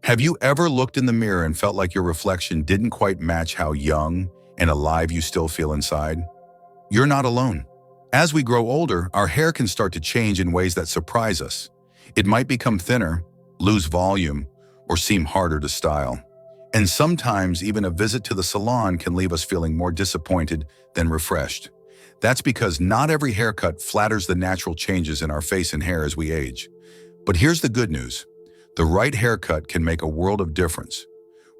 Have you ever looked in the mirror and felt like your reflection didn't quite match how young and alive you still feel inside? You're not alone. As we grow older, our hair can start to change in ways that surprise us. It might become thinner, lose volume, or seem harder to style. And sometimes even a visit to the salon can leave us feeling more disappointed than refreshed. That's because not every haircut flatters the natural changes in our face and hair as we age. But here's the good news. The right haircut can make a world of difference.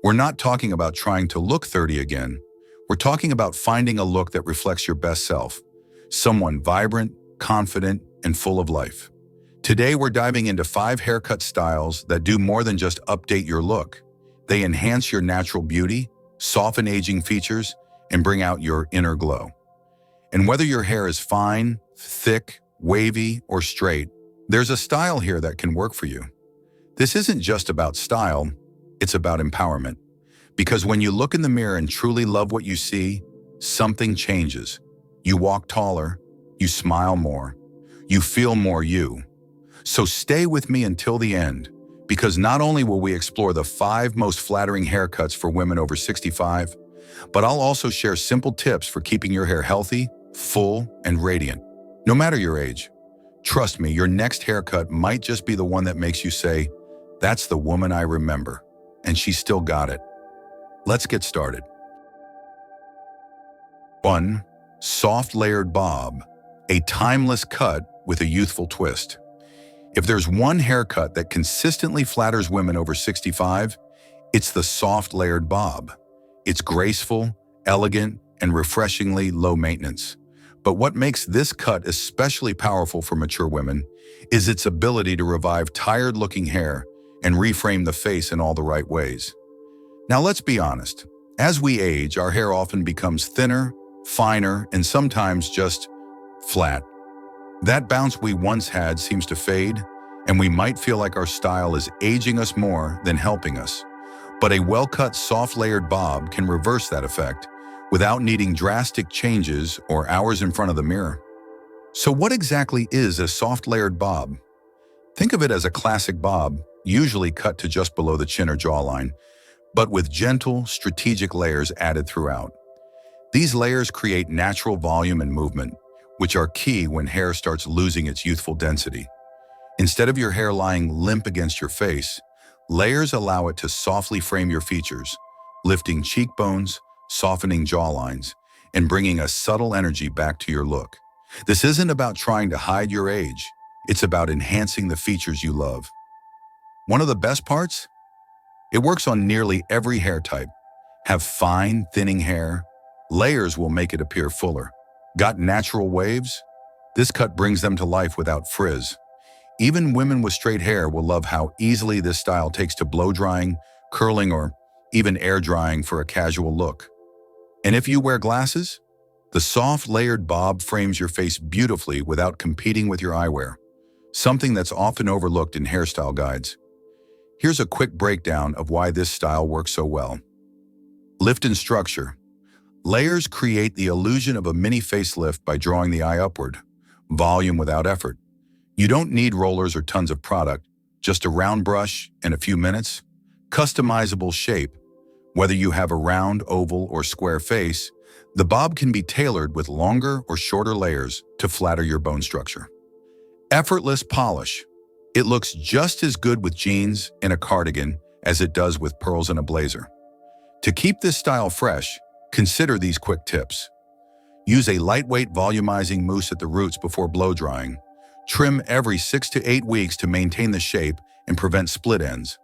We're not talking about trying to look 30 again. We're talking about finding a look that reflects your best self. Someone vibrant, confident, and full of life. Today, we're diving into 5 haircut styles that do more than just update your look. They enhance your natural beauty, soften aging features, and bring out your inner glow. And whether your hair is fine, thick, wavy, or straight, there's a style here that can work for you. This isn't just about style, it's about empowerment. Because when you look in the mirror and truly love what you see, something changes. You walk taller, you smile more, you feel more you. So stay with me until the end, because not only will we explore the 5 most flattering haircuts for women over 65, but I'll also share simple tips for keeping your hair healthy, full, and radiant. No matter your age, trust me, your next haircut might just be the one that makes you say, "That's the woman I remember, and she still got it." Let's get started. 1. Soft layered bob, a timeless cut with a youthful twist. If there's one haircut that consistently flatters women over 65, it's the soft layered bob. It's graceful, elegant, and refreshingly low maintenance. But what makes this cut especially powerful for mature women is its ability to revive tired-looking hair and reframe the face in all the right ways. Now let's be honest. As we age, our hair often becomes thinner, finer, and sometimes just flat. That bounce we once had seems to fade, and we might feel like our style is aging us more than helping us. But a well-cut, soft-layered bob can reverse that effect without needing drastic changes or hours in front of the mirror. So what exactly is a soft-layered bob? Think of it as a classic bob, usually cut to just below the chin or jawline, but with gentle, strategic layers added throughout. These layers create natural volume and movement, which are key when hair starts losing its youthful density. Instead of your hair lying limp against your face, layers allow it to softly frame your features, lifting cheekbones, softening jawlines, and bringing a subtle energy back to your look. This isn't about trying to hide your age. It's about enhancing the features you love. One of the best parts? It works on nearly every hair type. Have fine, thinning hair? Layers will make it appear fuller. Got natural waves? This cut brings them to life without frizz. Even women with straight hair will love how easily this style takes to blow drying, curling, or even air drying for a casual look. And if you wear glasses, the soft layered bob frames your face beautifully without competing with your eyewear, something that's often overlooked in hairstyle guides. Here's a quick breakdown of why this style works so well. Lift and structure. Layers create the illusion of a mini facelift by drawing the eye upward. Volume without effort. You don't need rollers or tons of product, just a round brush and a few minutes. Customizable shape. Whether you have a round, oval, or square face, the bob can be tailored with longer or shorter layers to flatter your bone structure. Effortless polish. It looks just as good with jeans and a cardigan as it does with pearls and a blazer. To keep this style fresh, consider these quick tips. Use a lightweight volumizing mousse at the roots before blow drying. Trim every 6 to 8 weeks to maintain the shape and prevent split ends.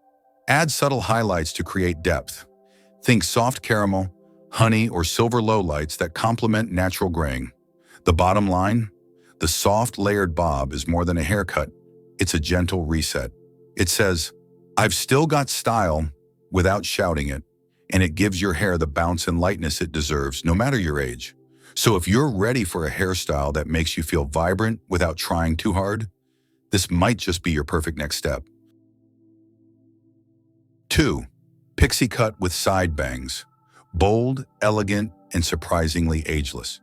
Add subtle highlights to create depth. Think soft caramel, honey, or silver lowlights that complement natural graying. The bottom line? The soft layered bob is more than a haircut. It's a gentle reset. It says, "I've still got style," without shouting it, and it gives your hair the bounce and lightness it deserves, no matter your age. So if you're ready for a hairstyle that makes you feel vibrant without trying too hard, this might just be your perfect next step. 2. Pixie cut with side bangs. Bold, elegant, and surprisingly ageless.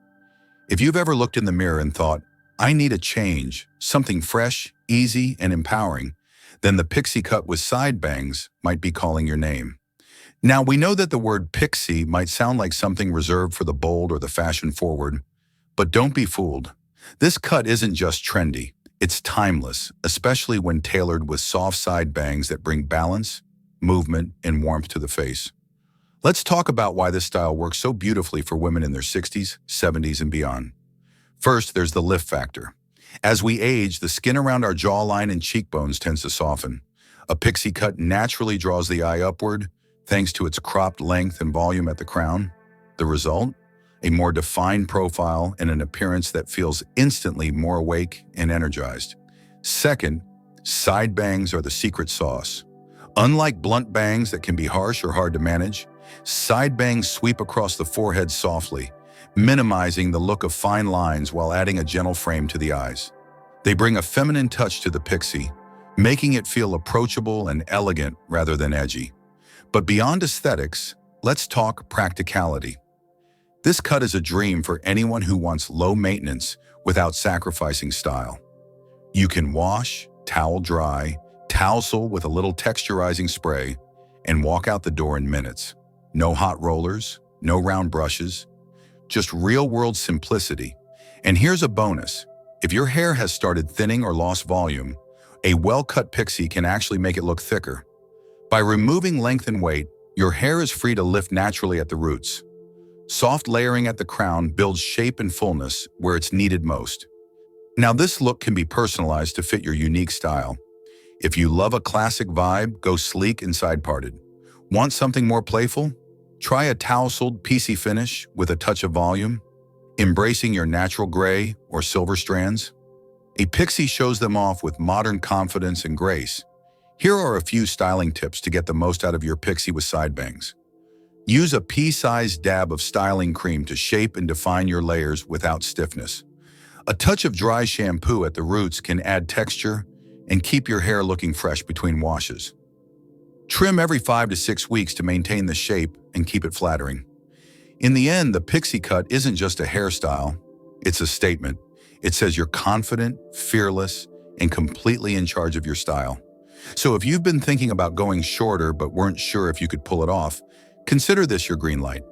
If you've ever looked in the mirror and thought, "I need a change, something fresh, easy, and empowering," then the pixie cut with side bangs might be calling your name. Now, we know that the word pixie might sound like something reserved for the bold or the fashion-forward, but don't be fooled. This cut isn't just trendy, it's timeless, especially when tailored with soft side bangs that bring balance, movement, and warmth to the face. Let's talk about why this style works so beautifully for women in their 60s, 70s, and beyond. First, there's the lift factor. As we age, the skin around our jawline and cheekbones tends to soften. A pixie cut naturally draws the eye upward, thanks to its cropped length and volume at the crown. The result? A more defined profile and an appearance that feels instantly more awake and energized. Second, side bangs are the secret sauce. Unlike blunt bangs that can be harsh or hard to manage, side bangs sweep across the forehead softly, minimizing the look of fine lines while adding a gentle frame to the eyes. They bring a feminine touch to the pixie, making it feel approachable and elegant rather than edgy. But beyond aesthetics, let's talk practicality. This cut is a dream for anyone who wants low maintenance without sacrificing style. You can wash, towel dry, tousle with a little texturizing spray, and walk out the door in minutes. No hot rollers, no round brushes, just real-world simplicity. And here's a bonus. If your hair has started thinning or lost volume, a well-cut pixie can actually make it look thicker. By removing length and weight, your hair is free to lift naturally at the roots. Soft layering at the crown builds shape and fullness where it's needed most. Now, this look can be personalized to fit your unique style. If you love a classic vibe, go sleek and side-parted. Want something more playful? Try a tousled piecey finish with a touch of volume, embracing your natural gray or silver strands. A pixie shows them off with modern confidence and grace. Here are a few styling tips to get the most out of your pixie with side bangs. Use a pea-sized dab of styling cream to shape and define your layers without stiffness. A touch of dry shampoo at the roots can add texture and keep your hair looking fresh between washes. Trim every 5 to 6 weeks to maintain the shape and keep it flattering. In the end, the pixie cut isn't just a hairstyle, it's a statement. It says you're confident, fearless, and completely in charge of your style. So if you've been thinking about going shorter but weren't sure if you could pull it off, consider this your green light.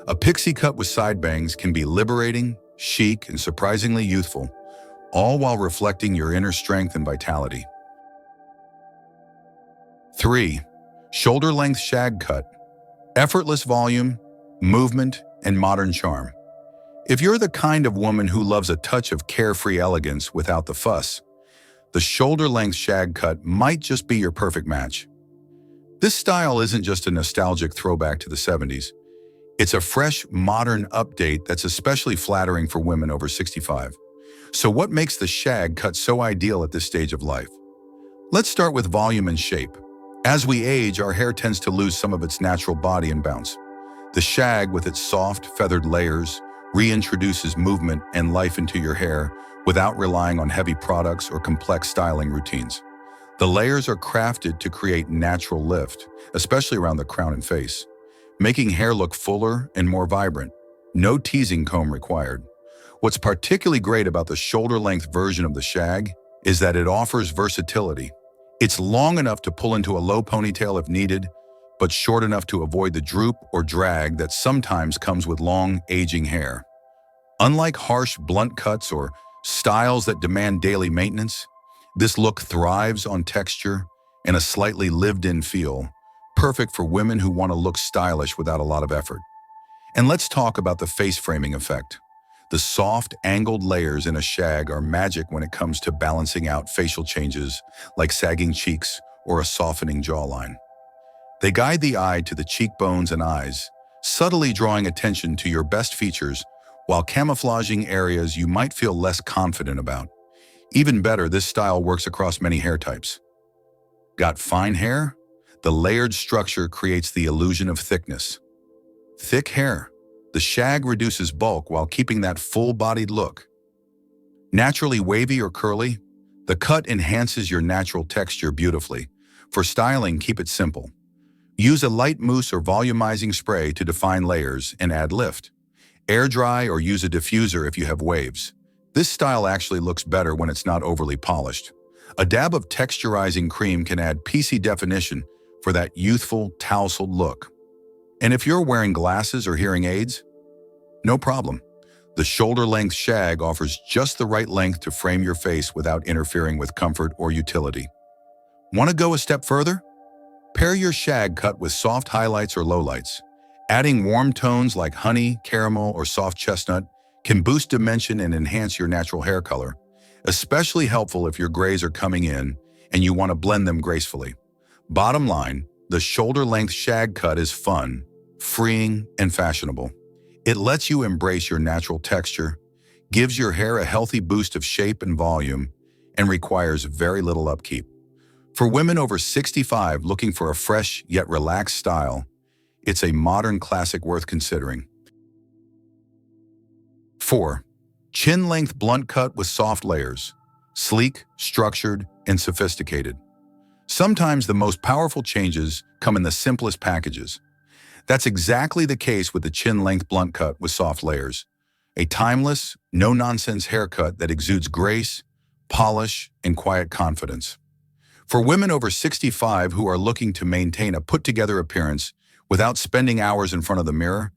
A pixie cut with side bangs can be liberating, chic, and surprisingly youthful, all while reflecting your inner strength and vitality. 3. Shoulder-length shag cut. Effortless volume, movement, and modern charm. If you're the kind of woman who loves a touch of carefree elegance without the fuss, the shoulder-length shag cut might just be your perfect match. This style isn't just a nostalgic throwback to the 70s. It's a fresh, modern update that's especially flattering for women over 65. So what makes the shag cut so ideal at this stage of life? Let's start with volume and shape. As we age, our hair tends to lose some of its natural body and bounce. The shag, with its soft, feathered layers, reintroduces movement and life into your hair without relying on heavy products or complex styling routines. The layers are crafted to create natural lift, especially around the crown and face, making hair look fuller and more vibrant. No teasing comb required. What's particularly great about the shoulder-length version of the shag is that it offers versatility. It's long enough to pull into a low ponytail if needed, but short enough to avoid the droop or drag that sometimes comes with long, aging hair. Unlike harsh, blunt cuts or styles that demand daily maintenance, this look thrives on texture and a slightly lived-in feel, perfect for women who want to look stylish without a lot of effort. And let's talk about the face framing effect. The soft, angled layers in a shag are magic when it comes to balancing out facial changes like sagging cheeks or a softening jawline. They guide the eye to the cheekbones and eyes, subtly drawing attention to your best features while camouflaging areas you might feel less confident about. Even better, this style works across many hair types. Got fine hair? The layered structure creates the illusion of thickness. Thick hair. The shag reduces bulk while keeping that full-bodied look. Naturally wavy or curly, the cut enhances your natural texture beautifully. For styling, keep it simple. Use a light mousse or volumizing spray to define layers and add lift. Air dry or use a diffuser if you have waves. This style actually looks better when it's not overly polished. A dab of texturizing cream can add PC definition for that youthful, tousled look. And if you're wearing glasses or hearing aids, no problem. The shoulder-length shag offers just the right length to frame your face without interfering with comfort or utility. Want to go a step further? Pair your shag cut with soft highlights or lowlights. Adding warm tones like honey, caramel, or soft chestnut can boost dimension and enhance your natural hair color, especially helpful if your grays are coming in and you want to blend them gracefully. Bottom line, the shoulder-length shag cut is fun, freeing, and fashionable. It lets you embrace your natural texture, gives your hair a healthy boost of shape and volume, and requires very little upkeep. For women over 65 looking for a fresh yet relaxed style, it's a modern classic worth considering. 4. Chin-length blunt cut with soft layers. Sleek, structured, and sophisticated. Sometimes the most powerful changes come in the simplest packages. That's exactly the case with the chin-length blunt cut with soft layers. A timeless, no-nonsense haircut that exudes grace, polish, and quiet confidence. For women over 65 who are looking to maintain a put-together appearance without spending hours in front of the mirror,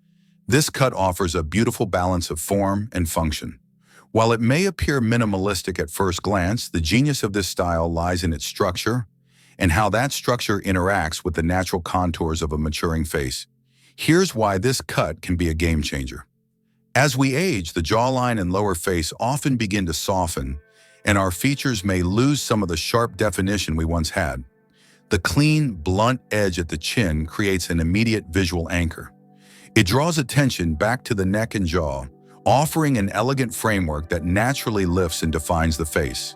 this cut offers a beautiful balance of form and function. While it may appear minimalistic at first glance, the genius of this style lies in its structure and how that structure interacts with the natural contours of a maturing face. Here's why this cut can be a game changer. As we age, the jawline and lower face often begin to soften, and our features may lose some of the sharp definition we once had. The clean, blunt edge at the chin creates an immediate visual anchor. It draws attention back to the neck and jaw, offering an elegant framework that naturally lifts and defines the face,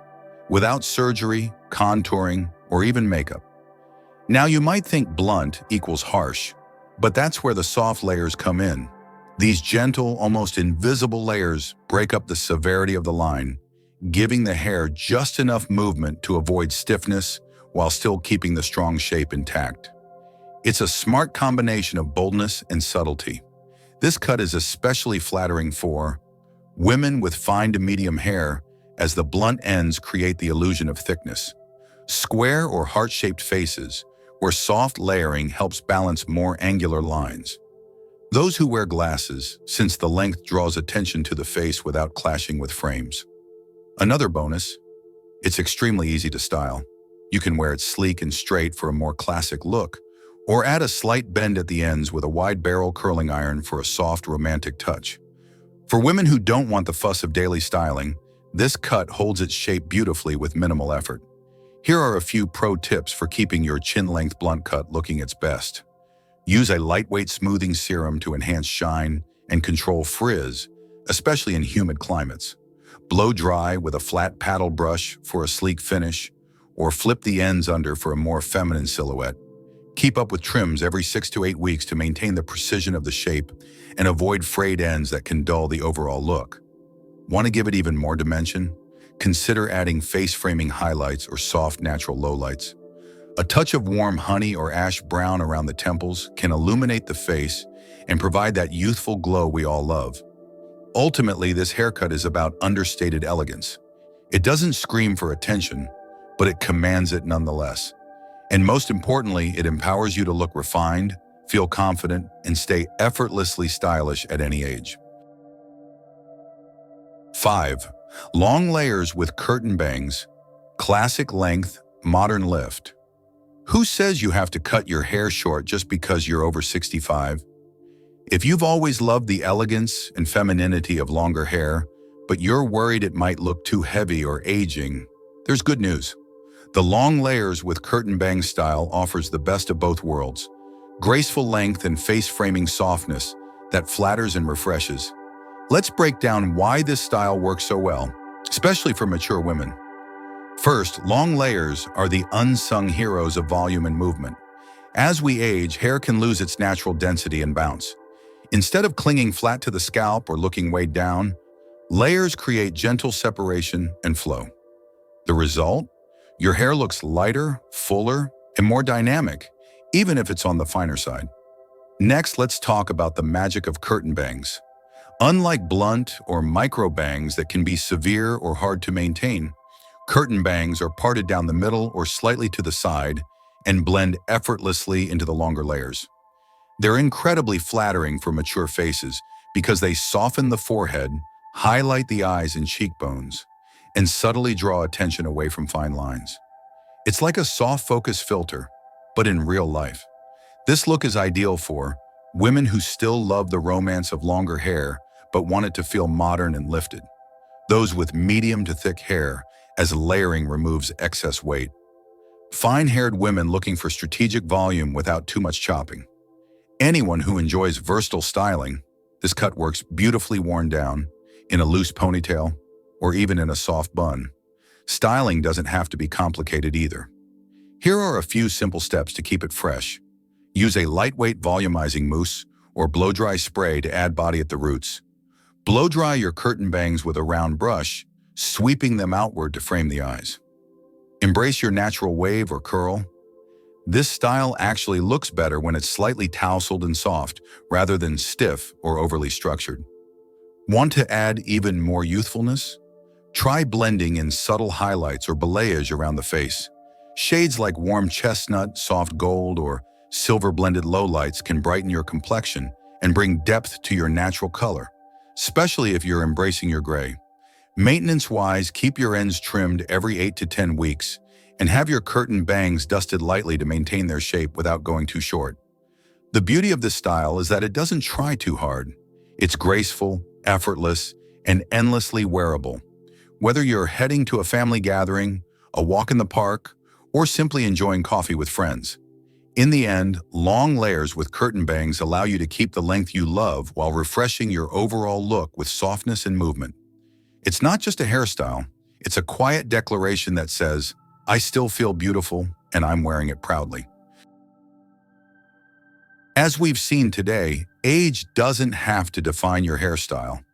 without surgery, contouring, or even makeup. Now you might think blunt equals harsh, but that's where the soft layers come in. These gentle, almost invisible layers break up the severity of the line, giving the hair just enough movement to avoid stiffness while still keeping the strong shape intact. It's a smart combination of boldness and subtlety. This cut is especially flattering for women with fine to medium hair, as the blunt ends create the illusion of thickness. Square or heart-shaped faces, where soft layering helps balance more angular lines. Those who wear glasses, since the length draws attention to the face without clashing with frames. Another bonus, it's extremely easy to style. You can wear it sleek and straight for a more classic look, or add a slight bend at the ends with a wide barrel curling iron for a soft, romantic touch. For women who don't want the fuss of daily styling, this cut holds its shape beautifully with minimal effort. Here are a few pro tips for keeping your chin-length blunt cut looking its best. Use a lightweight smoothing serum to enhance shine and control frizz, especially in humid climates. Blow dry with a flat paddle brush for a sleek finish, or flip the ends under for a more feminine silhouette. Keep up with trims every 6 to 8 weeks to maintain the precision of the shape and avoid frayed ends that can dull the overall look. Want to give it even more dimension? Consider adding face-framing highlights or soft natural lowlights. A touch of warm honey or ash brown around the temples can illuminate the face and provide that youthful glow we all love. Ultimately, this haircut is about understated elegance. It doesn't scream for attention, but it commands it nonetheless. And most importantly, it empowers you to look refined, feel confident, and stay effortlessly stylish at any age. 5. Long layers with curtain bangs. Classic length, modern lift. Who says you have to cut your hair short just because you're over 65? If you've always loved the elegance and femininity of longer hair, but you're worried it might look too heavy or aging, there's good news. The long layers with curtain bang style offers the best of both worlds. Graceful length and face-framing softness that flatters and refreshes. Let's break down why this style works so well, especially for mature women. First, long layers are the unsung heroes of volume and movement. As we age, hair can lose its natural density and bounce. Instead of clinging flat to the scalp or looking weighed down, layers create gentle separation and flow. The result? Your hair looks lighter, fuller, and more dynamic, even if it's on the finer side. Next, let's talk about the magic of curtain bangs. Unlike blunt or micro bangs that can be severe or hard to maintain, Curtain bangs are parted down the middle or slightly to the side and blend effortlessly into the longer layers. They're incredibly flattering for mature faces because they soften the forehead, highlight the eyes and cheekbones, and subtly draw attention away from fine lines. It's like a soft focus filter, but in real life. This look is ideal for women who still love the romance of longer hair but want it to feel modern and lifted. Those with medium to thick hair, as layering removes excess weight. Fine-haired women looking for strategic volume without too much chopping. Anyone who enjoys versatile styling, this cut works beautifully worn down, in a loose ponytail, or even in a soft bun. Styling doesn't have to be complicated either. Here are a few simple steps to keep it fresh. Use a lightweight volumizing mousse or blow-dry spray to add body at the roots. Blow-dry your curtain bangs with a round brush, sweeping them outward to frame the eyes. Embrace your natural wave or curl. This style actually looks better when it's slightly tousled and soft, rather than stiff or overly structured. Want to add even more youthfulness? Try blending in subtle highlights or balayage around the face. Shades like warm chestnut, soft gold, or silver-blended lowlights can brighten your complexion and bring depth to your natural color, especially if you're embracing your gray. Maintenance-wise, keep your ends trimmed every 8 to 10 weeks and have your curtain bangs dusted lightly to maintain their shape without going too short. The beauty of this style is that it doesn't try too hard. It's graceful, effortless, and endlessly wearable. Whether you're heading to a family gathering, a walk in the park, or simply enjoying coffee with friends. In the end, long layers with curtain bangs allow you to keep the length you love while refreshing your overall look with softness and movement. It's not just a hairstyle, it's a quiet declaration that says, I still feel beautiful and I'm wearing it proudly. As we've seen today, age doesn't have to define your hairstyle,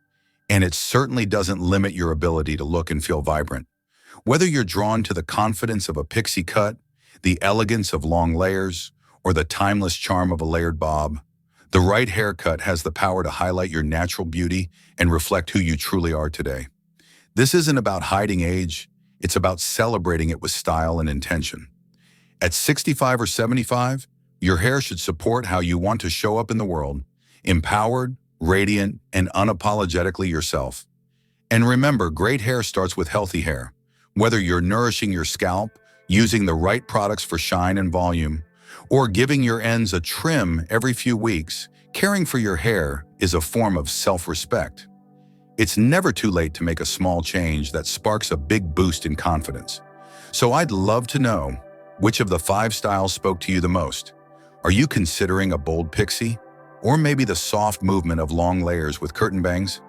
and it certainly doesn't limit your ability to look and feel vibrant. Whether you're drawn to the confidence of a pixie cut, the elegance of long layers, or the timeless charm of a layered bob, the right haircut has the power to highlight your natural beauty and reflect who you truly are today. This isn't about hiding age, it's about celebrating it with style and intention. At 65 or 75, your hair should support how you want to show up in the world, empowered, radiant, and unapologetically yourself. And remember, great hair starts with healthy hair. Whether you're nourishing your scalp, using the right products for shine and volume, or giving your ends a trim every few weeks, caring for your hair is a form of self-respect. It's never too late to make a small change that sparks a big boost in confidence. So I'd love to know, which of the 5 styles spoke to you the most? Are you considering a bold pixie? Or maybe the soft movement of long layers with curtain bangs?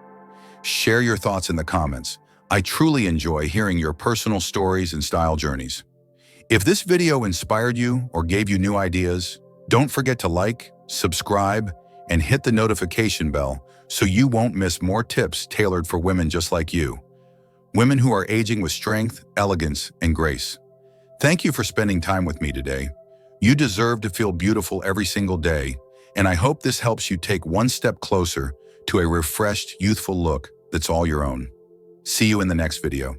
Share your thoughts in the comments. I truly enjoy hearing your personal stories and style journeys. If this video inspired you or gave you new ideas, don't forget to like, subscribe, and hit the notification bell so you won't miss more tips tailored for women just like you. Women who are aging with strength, elegance, and grace. Thank you for spending time with me today. You deserve to feel beautiful every single day, and I hope this helps you take one step closer to a refreshed, youthful look that's all your own. See you in the next video.